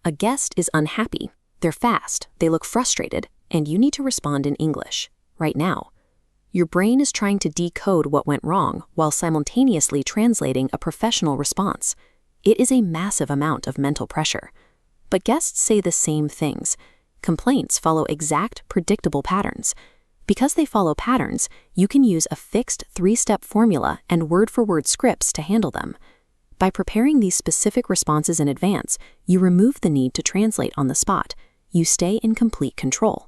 A guest is unhappy, they're fast, they look frustrated, and you need to respond in English, right now. Your brain is trying to decode what went wrong while simultaneously translating a professional response. It is a massive amount of mental pressure. But guests say the same things. Complaints follow exact, predictable patterns. Because they follow patterns, you can use a fixed 3-step formula and word-for-word scripts to handle them. By preparing these specific responses in advance, you remove the need to translate on the spot. You stay in complete control.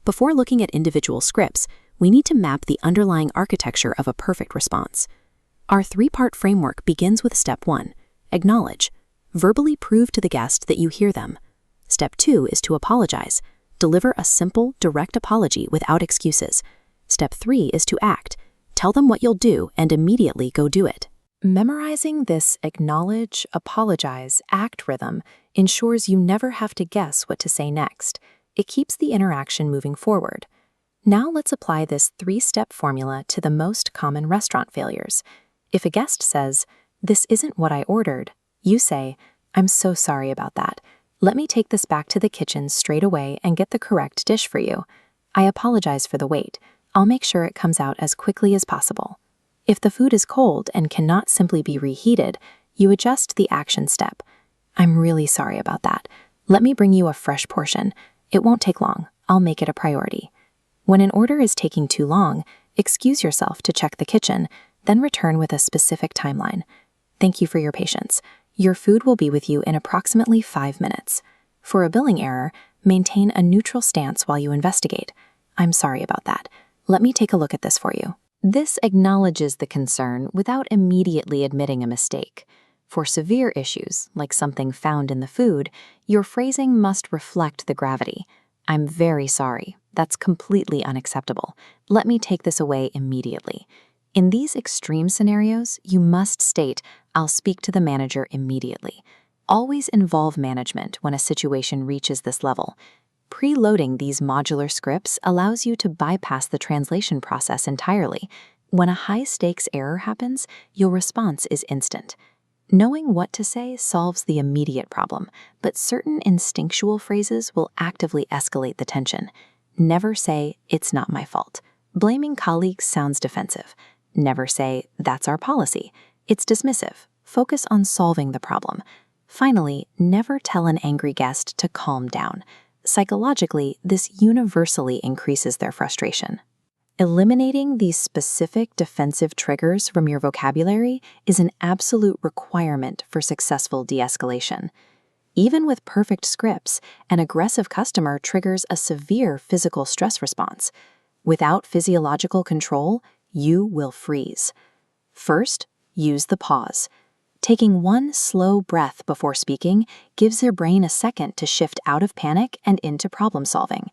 Before looking at individual scripts, we need to map the underlying architecture of a perfect response. Our 3-part framework begins with Step 1, acknowledge. Verbally prove to the guest that you hear them. Step 2 is to apologize. Deliver a simple, direct apology without excuses. Step 3 is to act. Tell them what you'll do and immediately go do it. Memorizing this acknowledge, apologize, act rhythm ensures you never have to guess what to say next. It keeps the interaction moving forward. Now let's apply this 3-step formula to the most common restaurant failures. If a guest says, "This isn't what I ordered," you say, "I'm so sorry about that. Let me take this back to the kitchen straight away and get the correct dish for you. I apologize for the wait. I'll make sure it comes out as quickly as possible." If the food is cold and cannot simply be reheated, you adjust the action step. "I'm really sorry about that. Let me bring you a fresh portion. It won't take long. I'll make it a priority." When an order is taking too long, excuse yourself to check the kitchen, then return with a specific timeline. "Thank you for your patience. Your food will be with you in approximately 5 minutes. For a billing error, maintain a neutral stance while you investigate. "I'm sorry about that. Let me take a look at this for you." This acknowledges the concern without immediately admitting a mistake. For severe issues, like something found in the food, your phrasing must reflect the gravity. "I'm very sorry. That's completely unacceptable. Let me take this away immediately." In these extreme scenarios, you must state, "I'll speak to the manager immediately." Always involve management when a situation reaches this level. Preloading these modular scripts allows you to bypass the translation process entirely. When a high-stakes error happens, your response is instant. Knowing what to say solves the immediate problem, but certain instinctual phrases will actively escalate the tension. Never say, "It's not my fault." Blaming colleagues sounds defensive. Never say, "That's our policy." It's dismissive. Focus on solving the problem. Finally, never tell an angry guest to calm down. Psychologically, this universally increases their frustration. Eliminating these specific defensive triggers from your vocabulary is an absolute requirement for successful de-escalation. Even with perfect scripts, an aggressive customer triggers a severe physical stress response. Without physiological control, you will freeze. First, use the pause. Taking one slow breath before speaking gives your brain a second to shift out of panic and into problem solving.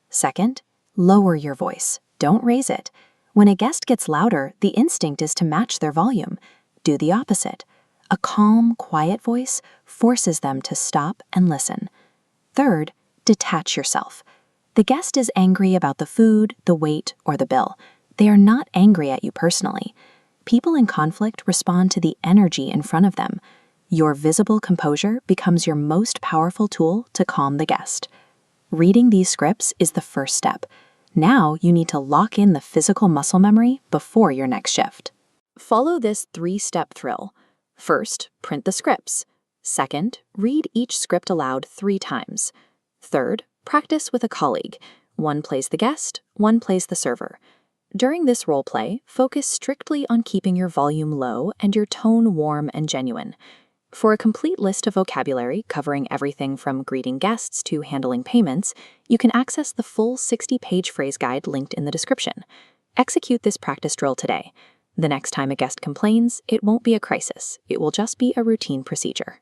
Second, lower your voice. Don't raise it. When a guest gets louder, the instinct is to match their volume. Do the opposite. A calm, quiet voice forces them to stop and listen. Third, detach yourself. The guest is angry about the food, the wait, or the bill. They are not angry at you personally. People in conflict respond to the energy in front of them. Your visible composure becomes your most powerful tool to calm the guest. Reading these scripts is the first step. Now you need to lock in the physical muscle memory before your next shift. Follow this 3-step thrill. First, print the scripts. Second, read each script aloud 3 times. Third, practice with a colleague. One plays the guest, one plays the server. During this role play, focus strictly on keeping your volume low and your tone warm and genuine. For a complete list of vocabulary covering everything from greeting guests to handling payments, you can access the full 60-page phrase guide linked in the description. Execute this practice drill today. The next time a guest complains, it won't be a crisis. It will just be a routine procedure.